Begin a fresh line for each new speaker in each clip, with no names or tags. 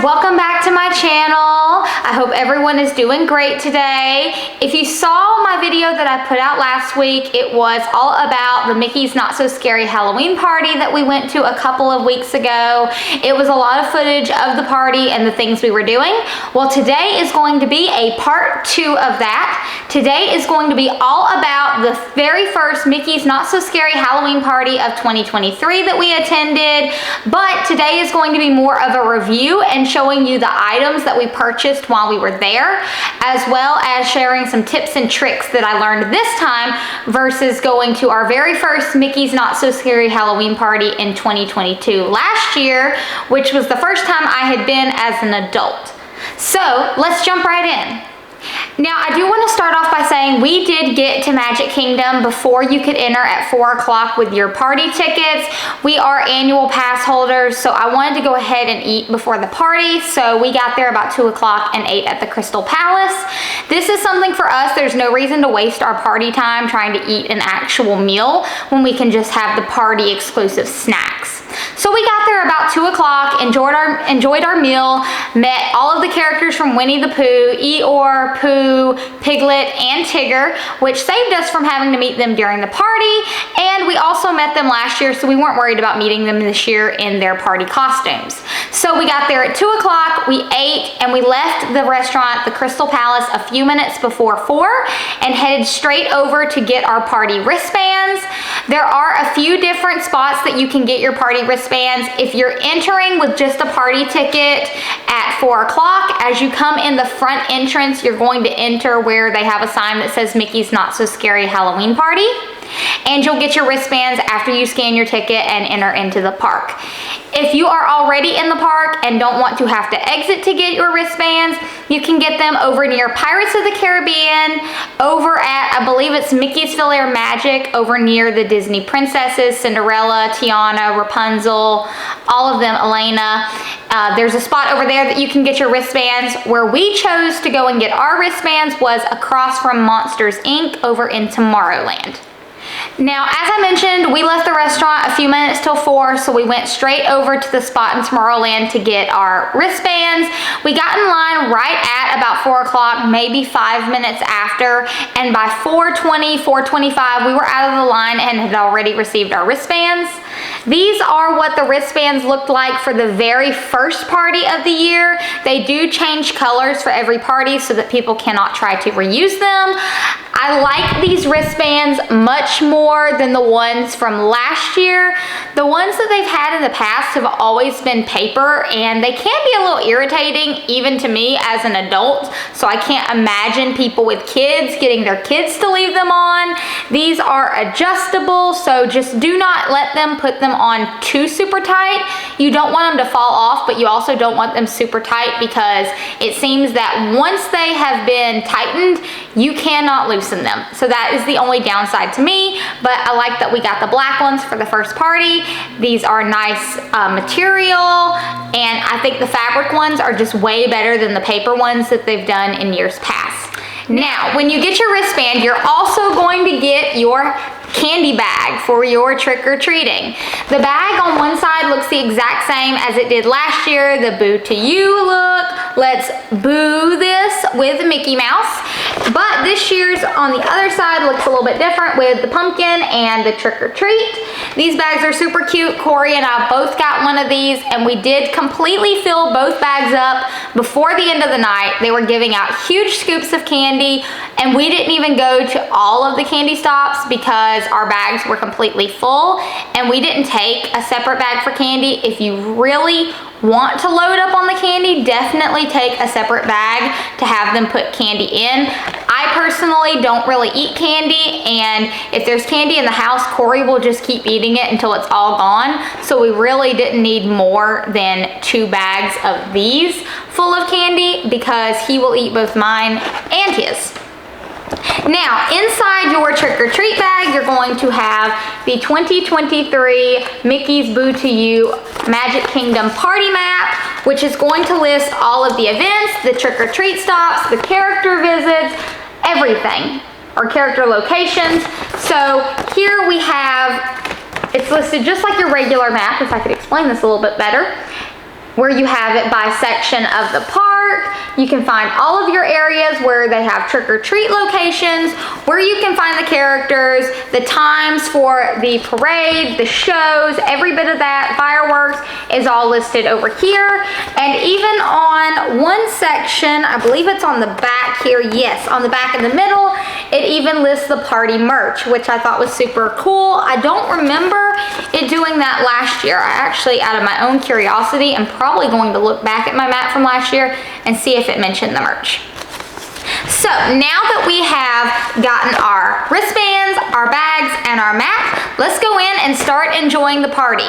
welcome back to my channel. I hope everyone is doing great today. If you saw my video that I put out last week, it was all about the Mickey's Not So Scary Halloween party that we went to a couple of weeks ago. It was a lot of footage of the party and the things we were doing. Well, today is going to be a part 2 of that. Today is going to be all about the very first Mickey's Not So Scary Halloween party of 2023 that we attended, but today is going to be more of a review and showing you the items that we purchased while we were there, as well as sharing some tips and tricks that I learned this time versus going to our very first Mickey's Not So Scary Halloween party in 2022 last year, which was the first time I had been as an adult. So let's jump right in. Now, I do want to start off by saying we did get to Magic Kingdom before you could enter at 4 o'clock with your party tickets. We are annual pass holders, so I wanted to go ahead and eat before the party. So we got there about 2 o'clock and ate at the Crystal Palace. This is something for us. There's no reason to waste our party time trying to eat an actual meal when we can just have the party exclusive snacks. So we got there about 2 o'clock, enjoyed our meal, met all of the characters from Winnie the Pooh, Eeyore, Pooh, Piglet, and Tigger, which saved us from having to meet them during the party, and we also met them last year, so we weren't worried about meeting them this year in their party costumes. So we got there at 2 o'clock, we ate, and we left the restaurant, the Crystal Palace, a few minutes before 4, and headed straight over to get our party wristbands. There are a few different spots that you can get your party wristbands. If you're entering with just a party ticket at 4 o'clock, as you come in the front entrance, you're going to enter where they have a sign that says Mickey's Not So Scary Halloween Party, and you'll get your wristbands after you scan your ticket and enter into the park. If you are already in the park and don't want to have to exit to get your wristbands, you can get them over near Pirates of the Caribbean, over at, I believe it's Mickey's Philair Magic, over near the Disney princesses, Cinderella, Tiana, Rapunzel, all of them, Elena. There's a spot over there that you can get your wristbands. Where we chose to go and get our wristbands was across from Monsters, Inc. over in Tomorrowland. Now, as I mentioned, we left the restaurant a few minutes till 4, so we went straight over to the spot in Tomorrowland to get our wristbands. We got in line right at about 4 o'clock, maybe 5 minutes after, and by 4:20, 4:25, we were out of the line and had already received our wristbands. These are what the wristbands looked like for the very first party of the year. They do change colors for every party so that people cannot try to reuse them. I like these wristbands much more than the ones from last year. The ones that they've had in the past have always been paper, and they can be a little irritating even to me as an adult, so I can't imagine people with kids getting their kids to leave them on. These are adjustable, so just do not let them put them on too super tight. You don't want them to fall off, but you also don't want them super tight because it seems that once they have been tightened, you cannot loosen them. So that is the only downside to me, but I like that we got the black ones for the first party. These are nice material, and I think the fabric ones are just way better than the paper ones that they've done in years past. Now, when you get your wristband, you're also going to get your candy bag for your trick-or-treating. The bag on one side looks the exact same as it did last year, the Boo to You look. Let's boo this with Mickey Mouse. But this year's on the other side looks a little bit different with the pumpkin and the trick-or-treat. These bags are super cute. Corey and I both got one of these, and we did completely fill both bags up before the end of the night. They were giving out huge scoops of candy, and we didn't even go to all of the candy stops because our bags were completely full, and we didn't take a separate bag for candy. If you really want to load up on the candy, definitely take a separate bag to have them put candy in. I personally don't really eat candy, and if there's candy in the house, Corey will just keep eating it until it's all gone. So we really didn't need more than 2 bags of these full of candy because he will eat both mine and his. Now, inside your trick-or-treat bag, you're going to have the 2023 Mickey's Boo to You Magic Kingdom Party Map, which is going to list all of the events, the trick-or-treat stops, the character visits, everything, or character locations. So here we have, it's listed just like your regular map, if I could explain this a little bit better. where you have it by section of the park. You can find all of your areas where they have trick-or-treat locations, where you can find the characters, the times for the parade, the shows, every bit of that, fireworks is all listed over here. And even on one section, I believe it's on the back here, yes, on the back in the middle, it even lists the party merch, which I thought was super cool. I don't remember it doing that last year. I actually, out of my own curiosity, I'm probably going to look back at my map from last year and see if it mentioned the merch. So now that we have gotten our wristbands, our bags, and our map, let's go in and start enjoying the party.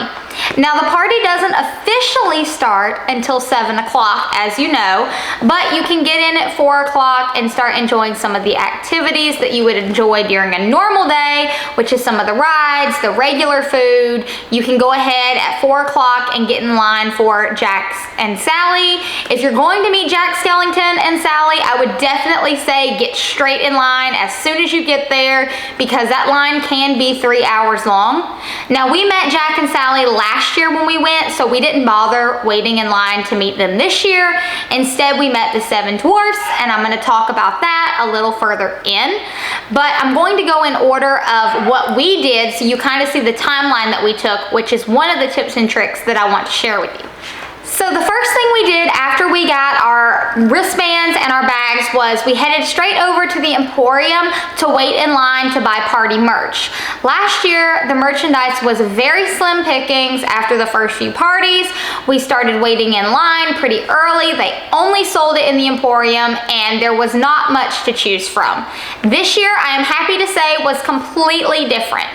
Now the party doesn't officially start until 7 o'clock, as you know, but you can get in at 4 o'clock and start enjoying some of the activities that you would enjoy during a normal day, which is some of the rides, the regular food. You can go ahead at 4 o'clock and get in line for Jax and Sally. If you're going to meet Jack Skellington and Sally, I would definitely say get straight in line as soon as you get there, because that line can be 3 hours long. Now we met Jack and Sally last year when we went, so we didn't bother waiting in line to meet them this year. Instead, we met the 7 dwarfs, and I'm going to talk about that a little further in. But I'm going to go in order of what we did so you kind of see the timeline that we took, which is one of the tips and tricks that I want to share with you. So the first thing we did after we got our wristbands and our bags was we headed straight over to the Emporium to wait in line to buy party merch. Last year, the merchandise was very slim pickings after the first few parties. We started waiting in line pretty early. They only sold it in the Emporium, and there was not much to choose from. This year, I am happy to say, was completely different.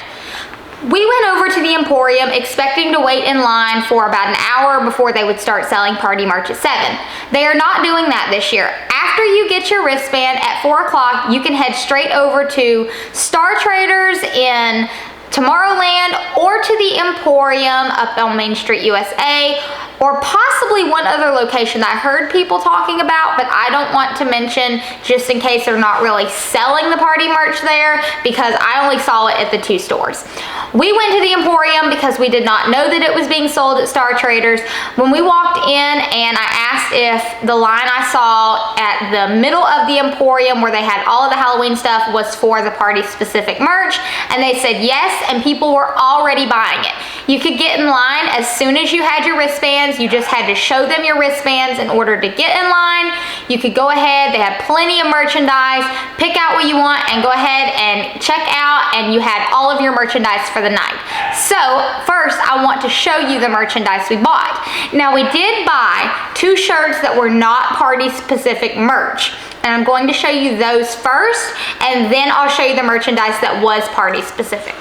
We went over to the Emporium expecting to wait in line for about an hour before they would start selling party merch at 7. They are not doing that this year. After you get your wristband at 4 o'clock, you can head straight over to Star Traders in Tomorrowland or to the Emporium up on Main Street, USA, or possibly one other location that I heard people talking about, but I don't want to mention just in case they're not really selling the party merch there, because I only saw it at the 2 stores. We went to the Emporium because we did not know that it was being sold at Star Traders. When we walked in and I asked if the line I saw at the middle of the Emporium where they had all of the Halloween stuff was for the party specific merch, and they said yes, and people were already buying it. You could get in line as soon as you had your wristbands. You just had to show them your wristbands in order to get in line. You could go ahead, they had plenty of merchandise, pick out what you want and go ahead and check out, and you had all of your merchandise for the night. So first I want to show you the merchandise we bought. Now we did buy 2 shirts that were not party specific merch, and I'm going to show you those first, and then I'll show you the merchandise that was party specific.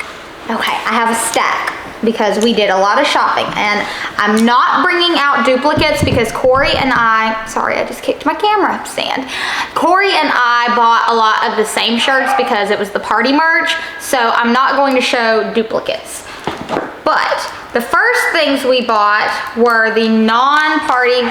Okay, I have a stack because we did a lot of shopping, and I'm not bringing out duplicates because Corey and I, sorry, I just kicked my camera stand. Corey and I bought a lot of the same shirts because it was the party merch, so I'm not going to show duplicates. But the first things we bought were the non-party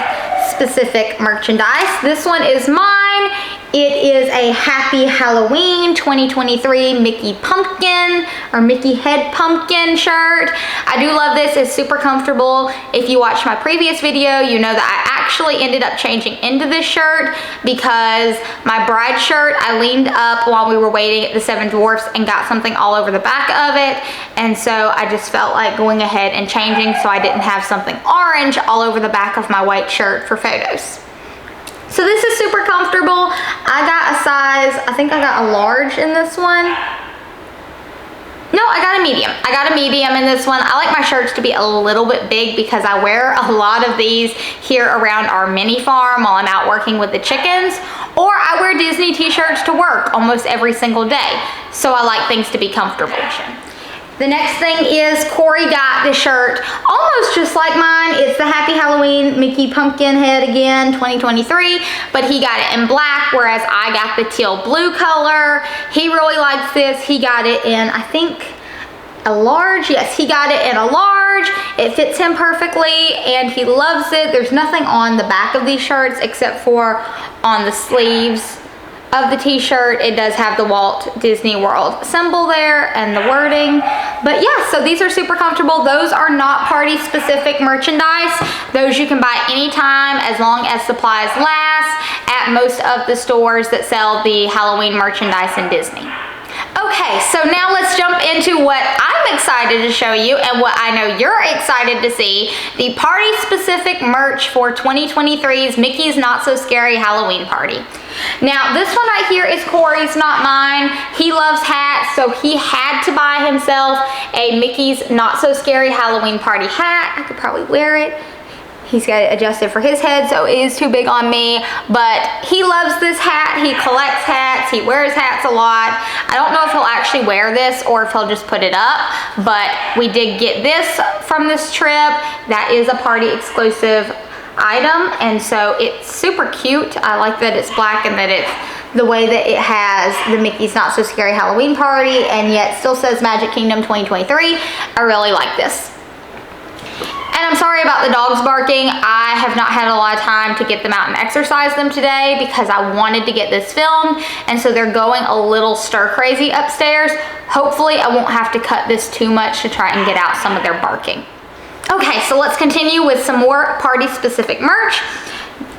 specific merchandise. This one is mine. It is a Happy Halloween 2023 Mickey Pumpkin or Mickey Head Pumpkin shirt. I do love this. It's super comfortable. If you watched my previous video, you know that I actually ended up changing into this shirt because my bride shirt, I leaned up while we were waiting at the 7 Dwarfs and got something all over the back of it. And so I just felt like going ahead and changing so I didn't have something orange all over the back of my white shirt for photos. So this is super comfortable. I got a size, I think I got a large in this one. No, I got a medium. I got a medium in this one. I like my shirts to be a little bit big because I wear a lot of these here around our mini farm while I'm out working with the chickens, or I wear Disney t-shirts to work almost every single day. So I like things to be comfortable. The next thing is Corey got this shirt almost just like mine. It's the Happy Halloween Mickey Pumpkin Head again 2023, but he got it in black, whereas I got the teal blue color. He really likes this. He got it in, I think, a large. Yes, he got it in a large. It fits him perfectly and he loves it. There's nothing on the back of these shirts except for on the sleeves. of the t-shirt, it does have the Walt Disney World symbol there and the wording. But yeah, so these are super comfortable. Those are not party specific merchandise. Those you can buy anytime as long as supplies last at most of the stores that sell the Halloween merchandise in Disney. Okay, so now let's jump into what I'm excited to show you and what I know you're excited to see, the party specific merch for 2023's Mickey's Not So Scary Halloween Party. Now this one right here is Corey's, not mine. He loves hats, so he had to buy himself a Mickey's Not So Scary Halloween Party hat. I could probably wear it. He's got it adjusted for his head, so it is too big on me, but he loves this hat. He collects hats, he wears hats a lot. I don't know if he'll actually wear this or if he'll just put it up, but we did get this from this trip. That is a party exclusive item, and so it's super cute. I like that it's black and that it's the way that it has the Mickey's Not So Scary Halloween Party and yet still says Magic Kingdom 2023. I really like this. And I'm sorry about the dogs barking. I have not had a lot of time to get them out and exercise them today because I wanted to get this filmed, and so they're going a little stir crazy upstairs. Hopefully I won't have to cut this too much to try and get out some of their barking. Okay, so let's continue with some more party specific merch.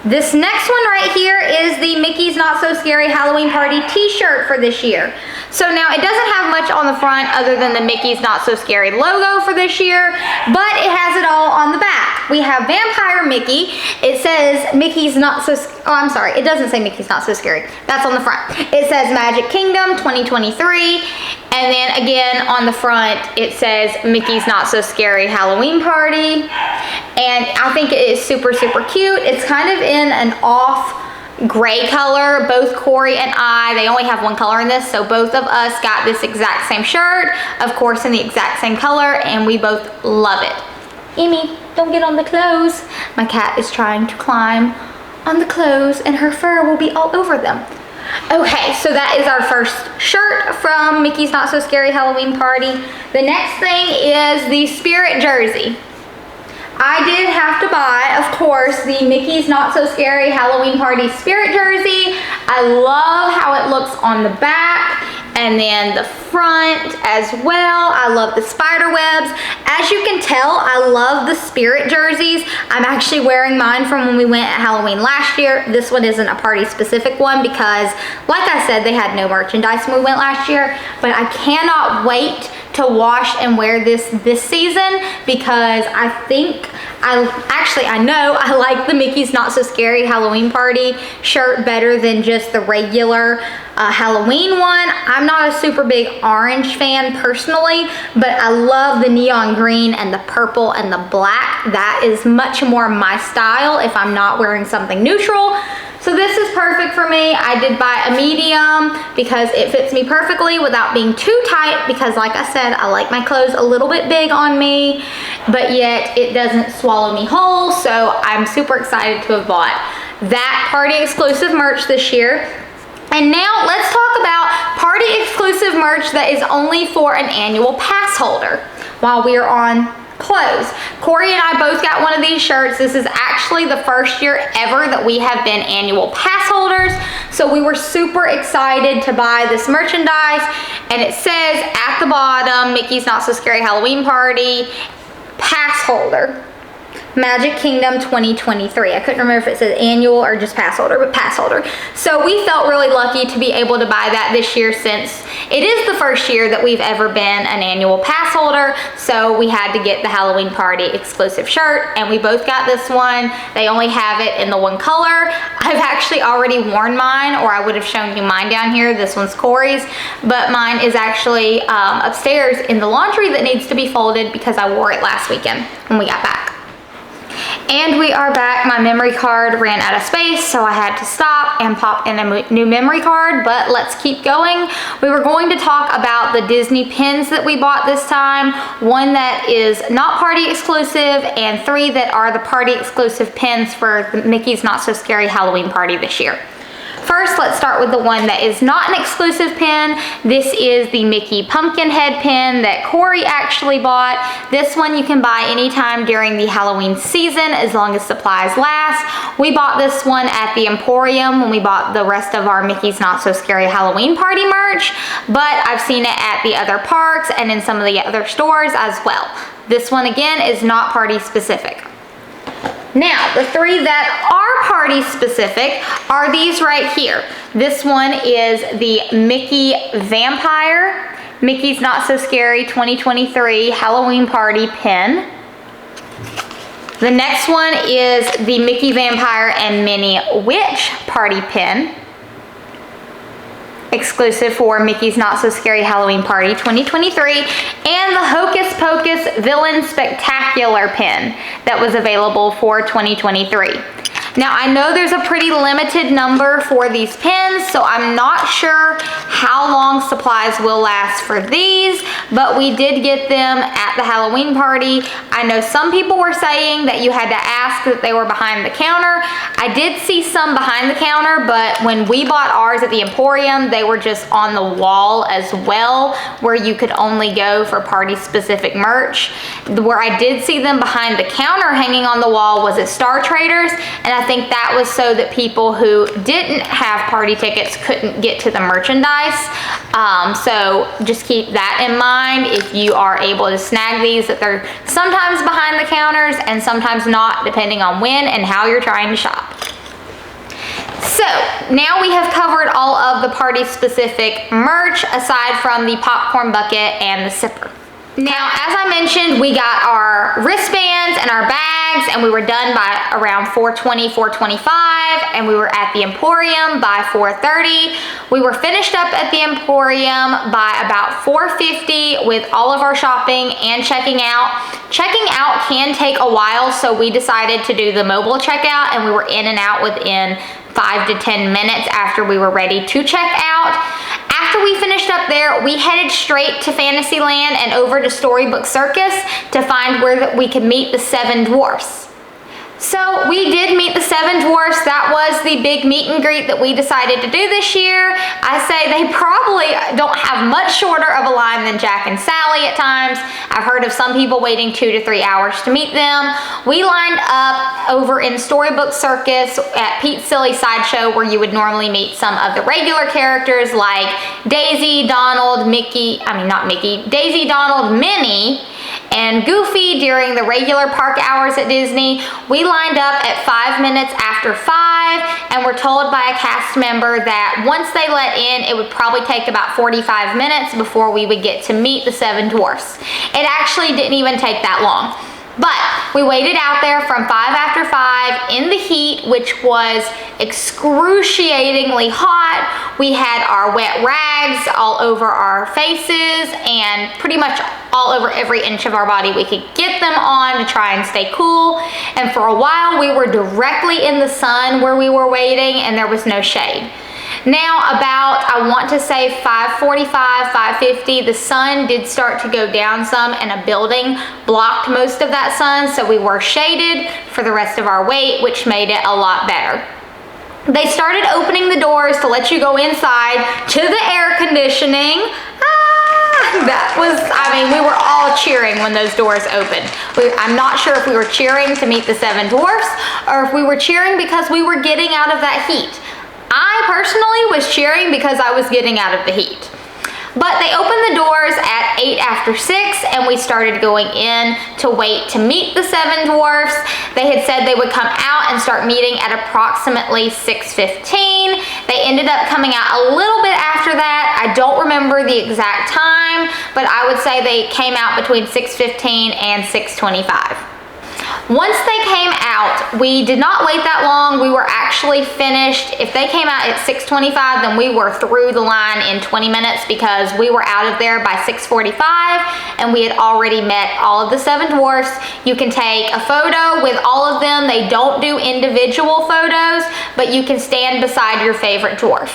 This next one right here is the Mickey's Not So Scary Halloween Party t-shirt for this year. So now it doesn't have much on the front other than the Mickey's Not So Scary logo for this year, but it has it all on the back. We have Vampire Mickey. It says Mickey's Not So, oh I'm sorry, it doesn't say Mickey's Not So Scary. That's on the front. It says Magic Kingdom 2023. And then again on the front, it says Mickey's Not So Scary Halloween Party. And I think it is super, super cute. It's kind of in an off gray color. Both Corey and I, they only have one color in this, so both of us got this exact same shirt, of course in the exact same color, and we both love it. Amy, don't get on the clothes. My cat is trying to climb on the clothes and her fur will be all over them. Okay, so that is our first shirt from Mickey's Not So Scary Halloween Party. The next thing is the Spirit jersey. I did have to buy, of course, the Mickey's Not So Scary Halloween Party Spirit jersey. I love how it looks on the back and then the front as well. I love the spider webs. As you can tell, I love the Spirit jerseys. I'm actually wearing mine from when we went at Halloween last year. This one isn't a party specific one because, like I said, they had no merchandise when we went last year, but I cannot wait to wash and wear this season because I know I like the Mickey's Not So Scary Halloween Party shirt better than just the regular Halloween one. I'm not a super big orange fan personally, but I love the neon green and the purple and the black. That is much more my style if I'm not wearing something neutral. So this is perfect for me. I did buy a medium because it fits me perfectly without being too tight because like I said, I like my clothes a little bit big on me, but yet it doesn't swallow me whole. So I'm super excited to have bought that party exclusive merch this year. And now let's talk about party exclusive merch that is only for an annual pass holder while we are on clothes. Corey and I both got one of these shirts. This is actually the first year ever that we have been annual pass holders. So we were super excited to buy this merchandise, and it says at the bottom, Mickey's Not So Scary Halloween Party pass holder. Magic Kingdom 2023. I couldn't remember if it said annual or just pass holder, but pass holder. So we felt really lucky to be able to buy that this year since it is the first year that we've ever been an annual pass holder. So we had to get the Halloween Party exclusive shirt, and we both got this one. They only have it in the one color. I've actually already worn mine, or I would have shown you mine down here. This one's Corey's, but mine is actually upstairs in the laundry that needs to be folded because I wore it last weekend when we got back. And we are back. My memory card ran out of space, so I had to stop and pop in a new memory card, but let's keep going. We were going to talk about the Disney pins that we bought this time. One that is not party exclusive, and 3 that are the party exclusive pins for the Mickey's Not So Scary Halloween Party this year. first, let's start with the one that is not an exclusive pin. This is the Mickey Pumpkinhead pin that Corey actually bought. This one you can buy anytime during the Halloween season as long as supplies last. We bought this one at the Emporium when we bought the rest of our Mickey's Not So Scary Halloween Party merch, but I've seen it at the other parks and in some of the other stores as well. This one again is not party specific. Now, the three that are party specific are these right here. This one is the Mickey Vampire, Mickey's Not So Scary 2023 Halloween Party pin. The next one is the Mickey Vampire and Minnie Witch Party pin, exclusive for Mickey's Not So Scary Halloween Party 2023, and the Hocus Pocus Villain Spectacular pin that was available for 2023. Now, I know there's a pretty limited number for these pins, so I'm not sure how long supplies will last for these, but we did get them at the Halloween party. I know some people were saying that you had to ask that they were behind the counter. I did see some behind the counter, but when we bought ours at the Emporium, they were just on the wall as well, where you could only go for party-specific merch. Where I did see them behind the counter hanging on the wall was at Star Traders, and I think that was so that people who didn't have party tickets couldn't get to the merchandise. So just keep that in mind if you are able to snag these, that they're sometimes behind the counters and sometimes not, depending on when and how you're trying to shop. So now we have covered all of the party specific merch aside from the popcorn bucket and the sipper. Now, as I mentioned, we got our wristbands and our bags, and we were done by around 4:20, 4:25, and we were at the Emporium by 4:30. We were finished up at the Emporium by about 4:50 with all of our shopping and checking out. Checking out can take a while, so we decided to do the mobile checkout, and we were in and out within 5 to 10 minutes after we were ready to check out. After we finished up there, we headed straight to Fantasyland and over to Storybook Circus to find where we could meet the 7 dwarfs. So we did meet the 7 dwarfs. That was the big meet and greet that we decided to do this year. I say they probably don't have much shorter of a line than Jack and Sally at times. I've heard of some people waiting 2 to 3 hours to meet them. We lined up over in Storybook Circus at Pete's Silly Sideshow, where you would normally meet some of the regular characters like Daisy, Donald, Daisy, Donald, Minnie, and Goofy during the regular park hours at Disney. We lined up at 5 minutes after 5 and were told by a cast member that once they let in, it would probably take about 45 minutes before we would get to meet the 7 dwarfs. It actually didn't even take that long. But we waited out there from 5 after 5 in the heat, which was excruciatingly hot. We had our wet rags all over our faces and pretty much all over every inch of our body we could get them on to try and stay cool. And for a while we were directly in the sun where we were waiting, and there was no shade. Now about, I want to say 5:45, 5:50, the sun did start to go down some and a building blocked most of that sun, so we were shaded for the rest of our wait, which made it a lot better. They started opening the doors to let you go inside to the air conditioning. That was, we were all cheering when those doors opened. I'm not sure if we were cheering to meet the 7 dwarfs or if we were cheering because we were getting out of that heat. I personally was cheering because I was getting out of the heat. But they opened the doors at 8 after 6 and we started going in to wait to meet the 7 dwarfs. They had said they would come out and start meeting at approximately 6:15. They ended up coming out a little bit after that. I don't remember the exact time, but I would say they came out between 6:15 and 6:25. Once they came out, we did not wait that long. We were actually finished. If they came out at 6:25, then we were through the line in 20 minutes because we were out of there by 6:45 and we had already met all of the 7 dwarfs. You can take a photo with all of them. They don't do individual photos, but you can stand beside your favorite dwarf.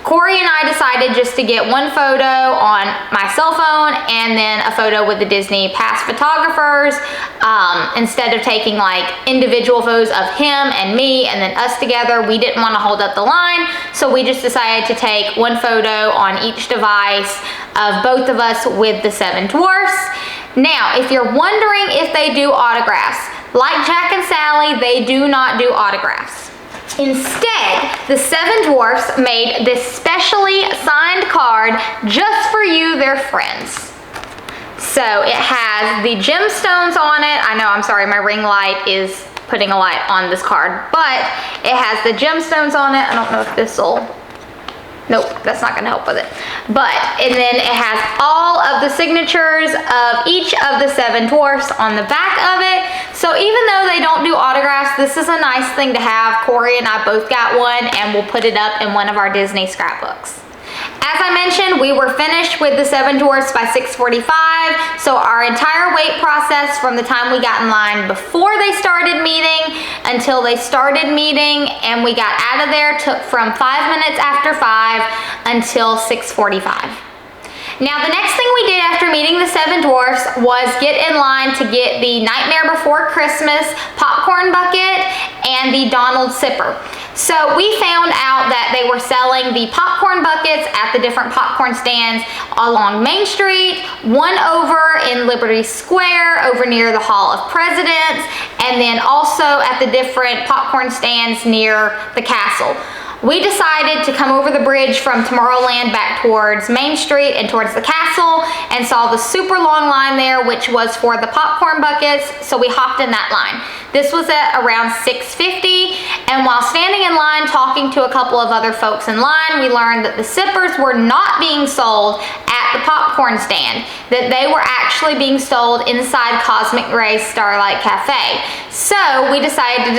Corey and I decided just to get one photo on my cell phone and then a photo with the Disney past photographers, instead of taking like individual photos of him and me and then us together. We didn't want to hold up the line, so we just decided to take one photo on each device of both of us with the 7 dwarfs. Now, if you're wondering if they do autographs, like Jack and Sally, they do not do autographs. Instead, the 7 dwarfs made this specially signed card just for you, their friends. So it has the gemstones on it. I know, I'm sorry, my ring light is putting a light on this card, but it has the gemstones on it. I don't know if this will, nope, that's not gonna help with it. But, and then it has all of the signatures of each of the 7 dwarfs on the back of it. So even though they don't do autographs, this is a nice thing to have. Corey and I both got one, and we'll put it up in one of our Disney scrapbooks. As I mentioned, we were finished with the 7 dwarfs by 6:45, so our entire wait process from the time we got in line before they started meeting until they started meeting and we got out of there took from 5 minutes after 5 until 6:45. Now, the next thing we did after meeting the 7 dwarfs was get in line to get the Nightmare Before Christmas popcorn bucket and the Donald Sipper. So we found out that they were selling the popcorn buckets at the different popcorn stands along Main Street, one over in Liberty Square over near the Hall of Presidents, and then also at the different popcorn stands near the castle. We decided to come over the bridge from Tomorrowland back towards Main Street and towards the castle and saw the super long line there, which was for the popcorn buckets, so we hopped in that line. This was at around 6:50, and while standing in line talking to a couple of other folks in line, we learned that the sippers were not being sold at the popcorn stand, that they were actually being sold inside Cosmic Ray's Starlight Cafe. So we decided to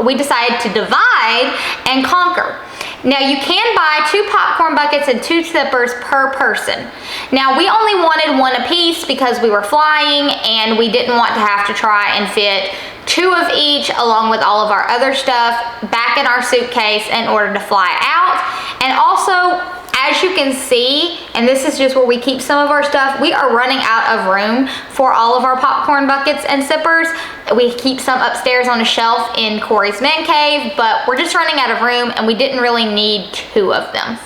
we decided to divide and conquer. Now, you can buy 2 popcorn buckets and 2 sippers per person. Now, we only wanted one apiece because we were flying and we didn't want to have to try and fit 2 of each along with all of our other stuff back in our suitcase in order to fly out. And also, as you can see, and this is just where we keep some of our stuff, we are running out of room for all of our popcorn buckets and sippers. We keep some upstairs on a shelf in Corey's man cave, but we're just running out of room and we didn't really need 2 of them.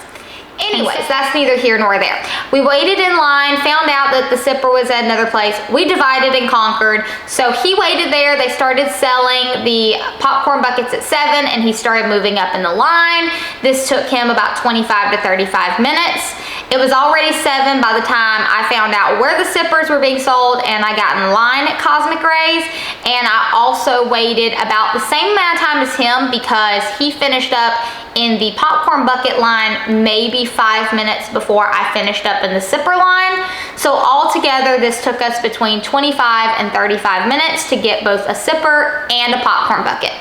Anyways, that's neither here nor there. We waited in line, found out that the sipper was at another place. We divided and conquered. So he waited there. They started selling the popcorn buckets at 7 and he started moving up in the line. This took him about 25 to 35 minutes. It was already 7 by the time I found out where the sippers were being sold and I got in line at Cosmic Ray's. And I also waited about the same amount of time as him because he finished up in the popcorn bucket line maybe 5 minutes before I finished up in the sipper line. So altogether, this took us between 25 and 35 minutes to get both a sipper and a popcorn bucket.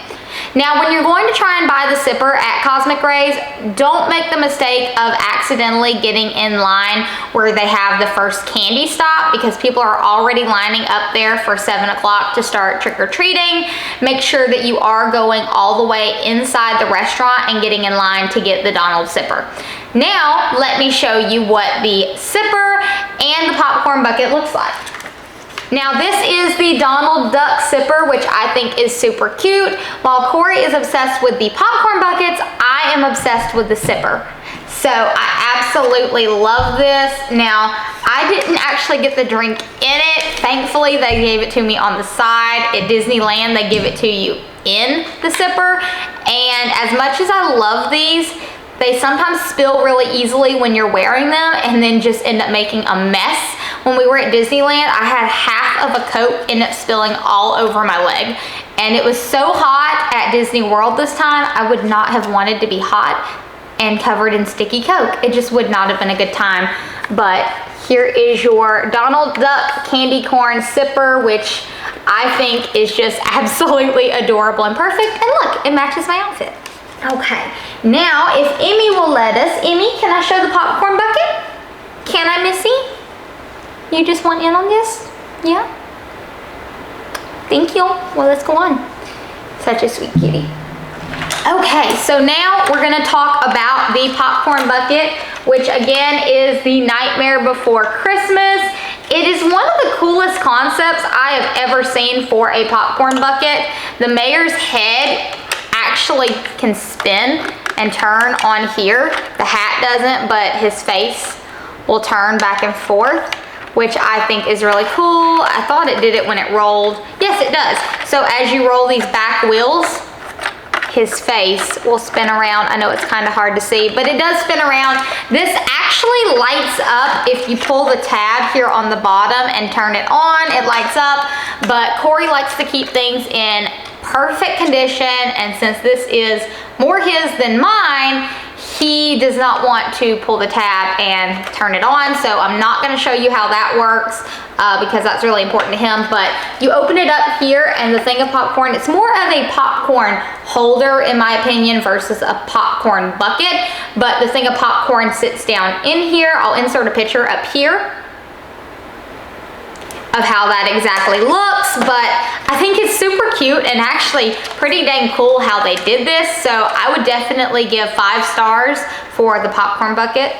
Now, when you're going to try and buy the sipper at Cosmic Ray's, don't make the mistake of accidentally getting in line where they have the first candy stop because people are already lining up there for 7 o'clock to start trick-or-treating. Make sure that you are going all the way inside the restaurant and getting in line to get the Donald Sipper. Now, let me show you what the sipper and the popcorn bucket looks like. Now, this is the Donald Duck Sipper, which I think is super cute. While Corey is obsessed with the popcorn buckets, I am obsessed with the sipper. So I absolutely love this. Now, I didn't actually get the drink in it. Thankfully, they gave it to me on the side. At Disneyland, they give it to you in the sipper. And as much as I love these, they sometimes spill really easily when you're wearing them and then just end up making a mess. When we were at Disneyland, I had half of a Coke end up spilling all over my leg. And it was so hot at Disney World this time, I would not have wanted to be hot and covered in sticky Coke. It just would not have been a good time. But here is your Donald Duck candy corn sipper, which I think is just absolutely adorable and perfect. And look, it matches my outfit. Okay, now if Emmy will let us, Emmy, can I show the popcorn bucket? Can I, Missy? You just want in on this? Yeah? Thank you. Well, let's go on. Such a sweet kitty. Okay, so now we're gonna talk about the popcorn bucket, which again is the Nightmare Before Christmas. It is one of the coolest concepts I have ever seen for a popcorn bucket. The mayor's head actually can spin and turn on here. The hat doesn't, but his face will turn back and forth, which I think is really cool. I thought it did it when it rolled. Yes, it does. So as you roll these back wheels, his face will spin around. I know it's kind of hard to see, but it does spin around. This actually lights up if you pull the tab here on the bottom and turn it on, it lights up. But Corey likes to keep things in perfect condition, and since this is more his than mine, he does not want to pull the tab and turn it on, so I'm not going to show you how that works because that's really important to him. But you open it up here, and the thing of popcorn, it's more of a popcorn holder in my opinion versus a popcorn bucket, but the thing of popcorn sits down in here. I'll insert a picture up here of how that exactly looks, but I think it's super cute and actually pretty dang cool how they did this. So I would definitely give 5 stars for the popcorn bucket.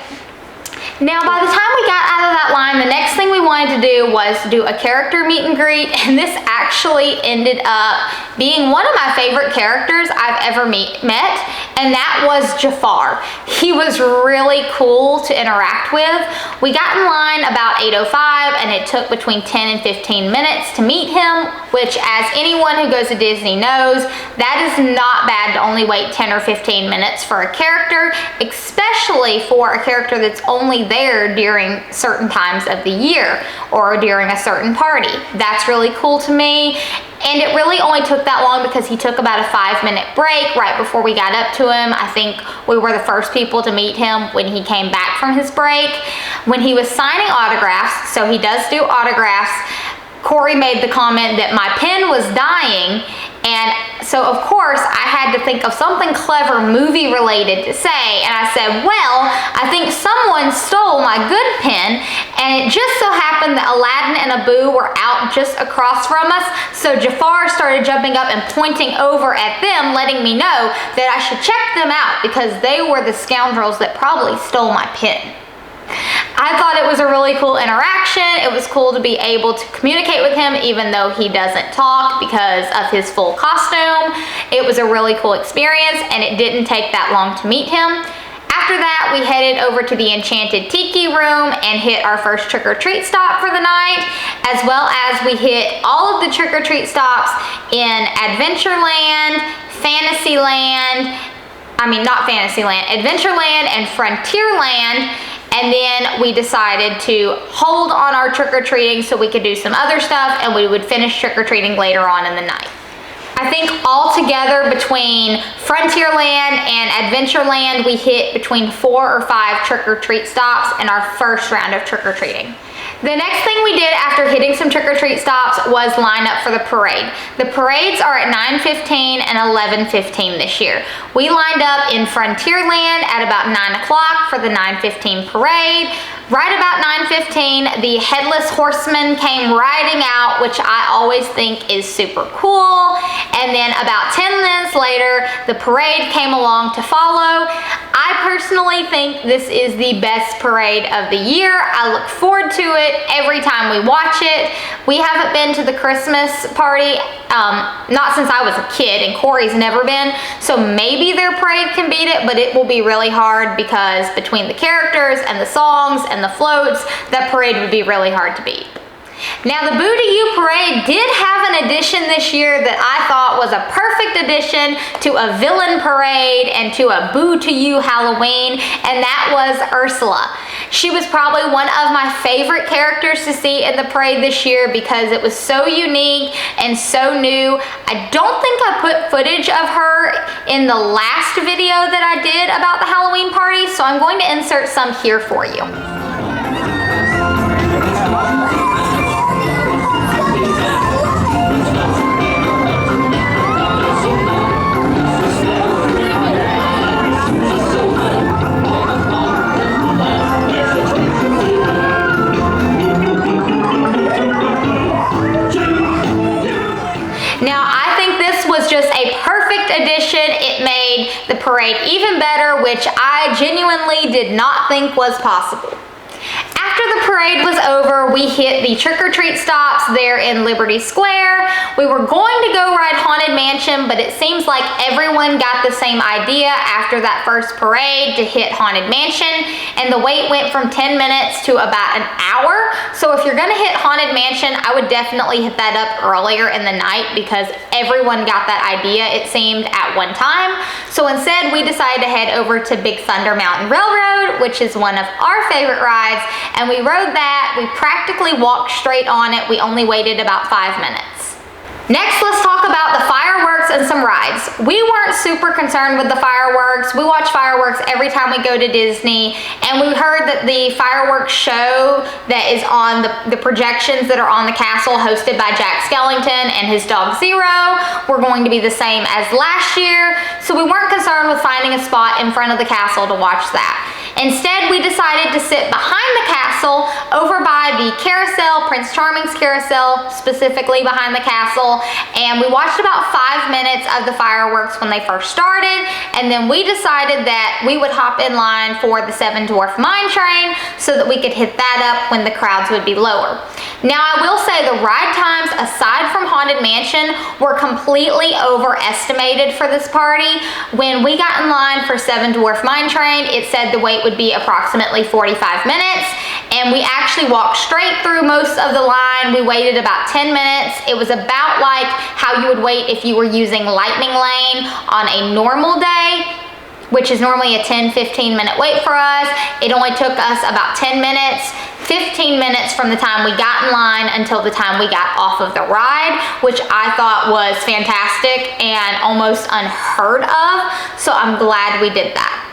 Now, by the time we got out of that line, the next thing we wanted to do was do a character meet and greet, and this actually ended up being one of my favorite characters I've ever met, and that was Jafar. He was really cool to interact with. We got in line about 8:05, and it took between 10 and 15 minutes to meet him, which, as anyone who goes to Disney knows, that is not bad to only wait 10 or 15 minutes for a character, especially for a character that's only there during certain times of the year or during a certain party. That's really cool to me. And it really only took that long because he took about a 5-minute break right before we got up to him. I think we were the first people to meet him when he came back from his break. When he was signing autographs, so he does do autographs, Corey made the comment that my pen was dying, and so of course I had to think of something clever movie related to say, and I said, well, I think someone stole my good pen, and it just so happened that Aladdin and Abu were out just across from us, so Jafar started jumping up and pointing over at them, letting me know that I should check them out because they were the scoundrels that probably stole my pen. I thought it was a really cool interaction. It was cool to be able to communicate with him even though he doesn't talk because of his full costume. It was a really cool experience, and it didn't take that long to meet him. After that, we headed over to the Enchanted Tiki room and hit our first trick-or-treat stop for the night, as well as we hit all of the trick-or-treat stops in Adventureland, Adventureland and Frontierland. And then we decided to hold on our trick-or-treating so we could do some other stuff, and we would finish trick-or-treating later on in the night. I think altogether between Frontierland and Adventureland, we hit between 4 or 5 trick-or-treat stops in our first round of trick-or-treating. The next thing we did after hitting some trick-or-treat stops was line up for the parade. The parades are at 9:15 and 11:15 this year. We lined up in Frontierland at about 9 o'clock for the 9:15 parade. Right about 9:15, the Headless Horseman came riding out, which I always think is super cool. And then about 10 minutes later, the parade came along to follow. I personally think this is the best parade of the year. I look forward to it every time we watch it. We haven't been to the Christmas party, not since I was a kid, and Corey's never been, so maybe their parade can beat it, but it will be really hard because between the characters and the songs and the floats, that parade would be really hard to beat. Now, the Boo to You parade did have an addition this year that I thought was a perfect addition to a villain parade and to a Boo to You Halloween, and that was Ursula. She was probably one of my favorite characters to see in the parade this year because it was so unique and so new. I don't think I put footage of her in the last video that I did about the Halloween party, so I'm going to insert some here for you. Now, I think this was just a perfect addition. It made parade even better, which I genuinely did not think was possible. After the parade was over, we hit the trick-or-treat stops there in Liberty Square. We were going to go ride Haunted Mansion, but it seems like everyone got the same idea after that first parade to hit Haunted Mansion, and the wait went from 10 minutes to about an hour. So if you're gonna hit Haunted Mansion, I would definitely hit that up earlier in the night because everyone got that idea, it seemed, at one time. So instead, we decided to head over to Big Thunder Mountain Railroad, which is one of our favorite rides, and we rode that. We practically walked straight on it. We only waited about 5 minutes. Next, let's talk about the fireworks and some rides. We weren't super concerned with the fireworks. We watch fireworks every time we go to Disney, and we heard that the fireworks show that is on the projections that are on the castle hosted by Jack Skellington and his dog Zero were going to be the same as last year, so we weren't concerned with finding a spot in front of the castle to watch that. Instead, we decided to sit behind the castle over by the carousel, Prince Charming's carousel, specifically behind the castle, and we watched about 5 minutes of the fireworks when they first started, and then we decided that we would hop in line for the Seven Dwarf Mine Train so that we could hit that up when the crowds would be lower. Now, I will say the ride times, aside from Haunted Mansion, were completely overestimated for this party. When we got in line for Seven Dwarf Mine Train, it said the wait would be approximately 45 minutes, and we actually walked straight through most of the line. We waited about 10 minutes. It was about like how you would wait if you were using Lightning Lane on a normal day, which is normally a 10-15 minute wait for us. It only took us about 10 minutes, 15 minutes from the time we got in line until the time we got off of the ride, which I thought was fantastic and almost unheard of, so I'm glad we did that.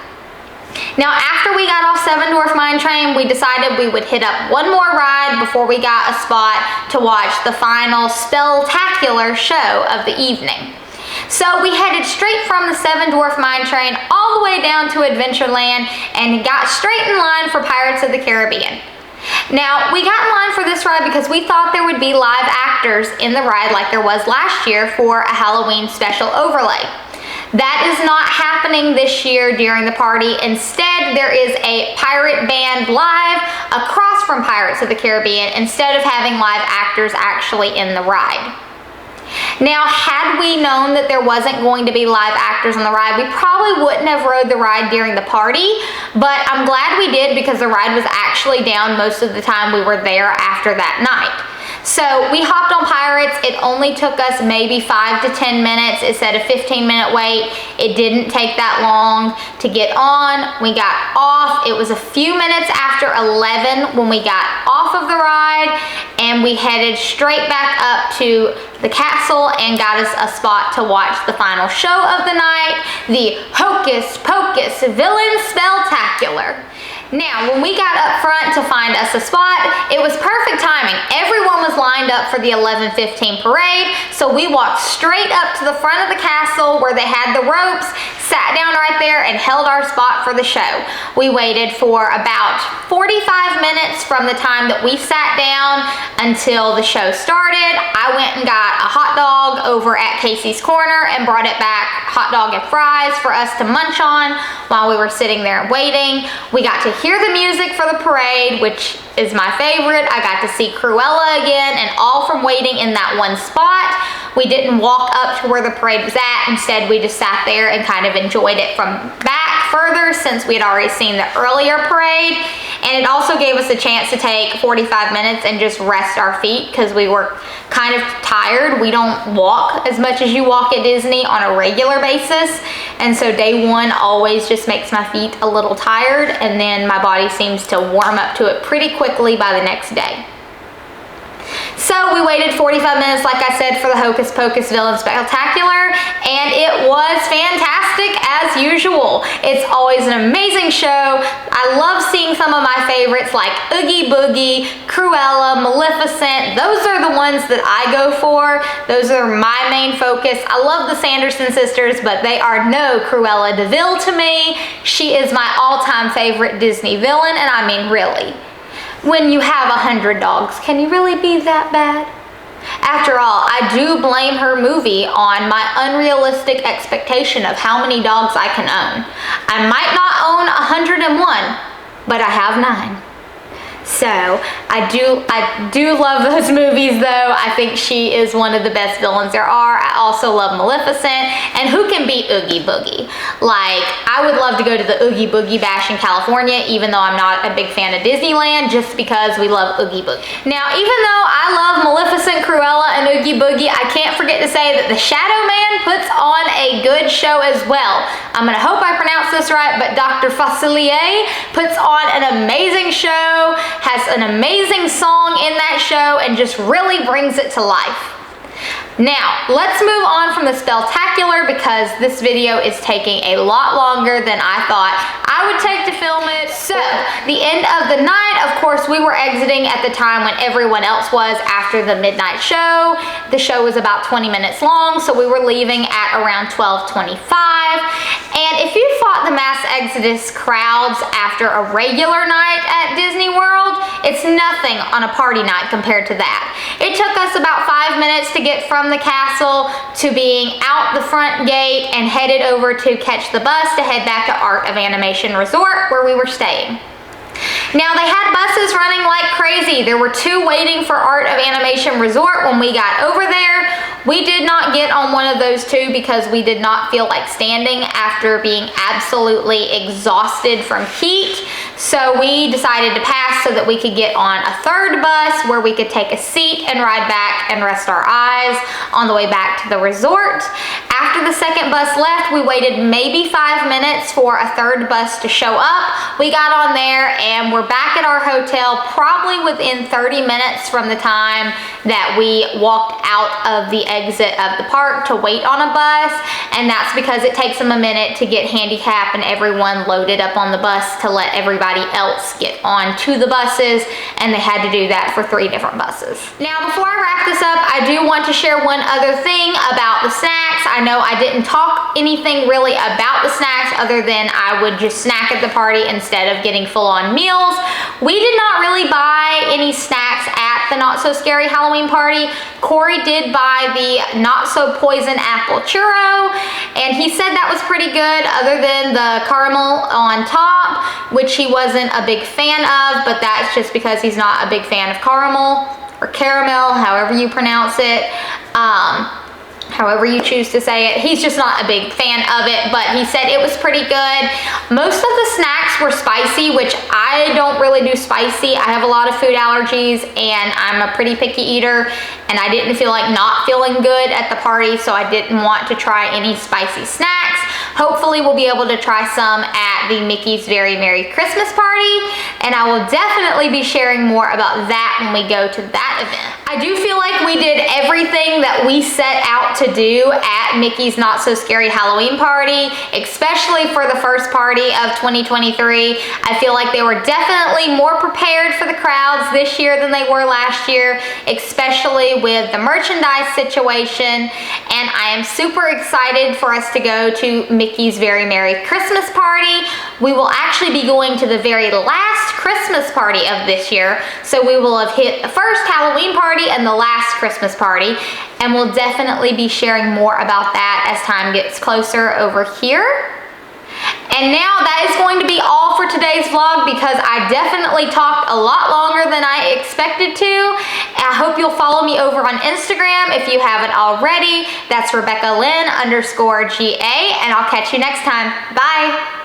Now, after we got off Seven Dwarf Mine Train, we decided we would hit up one more ride before we got a spot to watch the final Spelltacular show of the evening. So we headed straight from the Seven Dwarf Mine Train all the way down to Adventureland and got straight in line for Pirates of the Caribbean. Now, we got in line for this ride because we thought there would be live actors in the ride like there was last year for a Halloween special overlay. That is not happening this year during the party. Instead, there is a pirate band live across from Pirates of the Caribbean instead of having live actors actually in the ride. Now, had we known that there wasn't going to be live actors on the ride, we probably wouldn't have rode the ride during the party, but I'm glad we did because the ride was actually down most of the time we were there after that night. So we hopped on Pirates. It only took us maybe 5 to 10 minutes. It said a 15-minute wait. It didn't take that long to get on. We got off. It was a few minutes after 11 when we got off of the ride, and we headed straight back up to the castle and got us a spot to watch the final show of the night, the Hocus Pocus Villain Spelltacular. Now, when we got up front to find us a spot, it was perfect timing. Everyone was lined up for the 11:15 parade, so we walked straight up to the front of the castle where they had the ropes, sat down right there, and held our spot for the show. We waited for about 45 minutes from the time that we sat down until the show started. I went and got a hot dog over at Casey's Corner and brought it back, hot dog and fries for us to munch on while we were sitting there waiting. We got to hear the music for the parade, which is my favorite. I got to see Cruella again, and all from waiting in that one spot. We didn't walk up to where the parade was at. Instead, we just sat there and kind of enjoyed it from back further since we had already seen the earlier parade. And it also gave us a chance to take 45 minutes and just rest our feet because we were kind of tired. We don't walk as much as you walk at Disney on a regular basis. And so day one always just makes my feet a little tired, and then my body seems to warm up to it pretty quickly by the next day. So we waited 45 minutes, like I said, for the Hocus Pocus Villain Spelltacular, and it was fantastic as usual. It's always an amazing show. I love seeing some of my favorites like Oogie Boogie, Cruella, Maleficent. Those are the ones that I go for. Those are my main focus. I love the Sanderson sisters, but they are no Cruella de Vil to me. She is my all-time favorite Disney villain, and I mean really. When you have 100 dogs, can you really be that bad? After all, I do blame her movie on my unrealistic expectation of how many dogs I can own. I might not own 101, but I have 9. So I do love those movies though. I think she is one of the best villains there are. I also love Maleficent, and who can beat Oogie Boogie? Like, I would love to go to the Oogie Boogie Bash in California, even though I'm not a big fan of Disneyland, just because we love Oogie Boogie. Now, even though I love Maleficent, Cruella, and Oogie Boogie, I can't forget to say that the Shadow Man puts on a good show as well. I'm gonna hope I pronounce this right, but Dr. Facilier puts on an amazing show, has an amazing song in that show, and just really brings it to life. Now, let's move on from the Spelltacular because this video is taking a lot longer than I thought I would take to film it. So, the end of the night, of course, we were exiting at the time when everyone else was after the midnight show. The show was about 20 minutes long, so we were leaving at around 12:25. And if you fought the mass exodus crowds after a regular night at Disney World, it's nothing on a party night compared to that. It took us about 5 minutes to get from the castle to being out the front gate and headed over to catch the bus to head back to Art of Animation Resort where we were staying. Now, they had buses running like crazy. There were 2 waiting for Art of Animation Resort when we got over there. We did not get on one of those 2 because we did not feel like standing after being absolutely exhausted from heat. So we decided to pass so that we could get on a 3rd bus where we could take a seat and ride back and rest our eyes on the way back to the resort. After the 2nd bus left, we waited maybe 5 minutes for a 3rd bus to show up. We got on there and we're back at our hotel probably within 30 minutes from the time that we walked out of the exit of the park to wait on a bus, and that's because it takes them a minute to get handicap and everyone loaded up on the bus to let everybody else get on to the buses, and they had to do that for 3 different buses. Now, before I wrap this up, I do want to share one other thing about the snacks. I know I didn't talk anything really about the snacks other than I would just snack at the party instead of getting full-on meals. We did not really buy any snacks at the Not So Scary Halloween party. Corey did buy the Not So Poison Apple Churro, and he said that was pretty good other than the caramel on top, which he wasn't a big fan of, but that's just because he's not a big fan of caramel or caramel, however you pronounce it. However you choose to say it. He's just not a big fan of it, but he said it was pretty good. Most of the snacks were spicy, which I don't really do spicy. I have a lot of food allergies and I'm a pretty picky eater, and I didn't feel like not feeling good at the party, so I didn't want to try any spicy snacks. Hopefully we'll be able to try some at the Mickey's Very Merry Christmas party, and I will definitely be sharing more about that when we go to that event. I do feel like we did everything that we set out to do at Mickey's Not So Scary Halloween party, especially for the first party of 2023. I feel like they were definitely more prepared for the crowds this year than they were last year, especially with the merchandise situation, and I am super excited for us to go to Mickey's Very Merry Christmas party. We will actually be going to the very last Christmas party of this year, so we will have hit the first Halloween party and the last Christmas party, and we'll definitely be sharing more about that as time gets closer over here. And now that is going to be all for today's vlog because I definitely talked a lot longer than I expected to. I hope you'll follow me over on Instagram if you haven't already. That's RebeccaLynn_GA, and I'll catch you next time. Bye.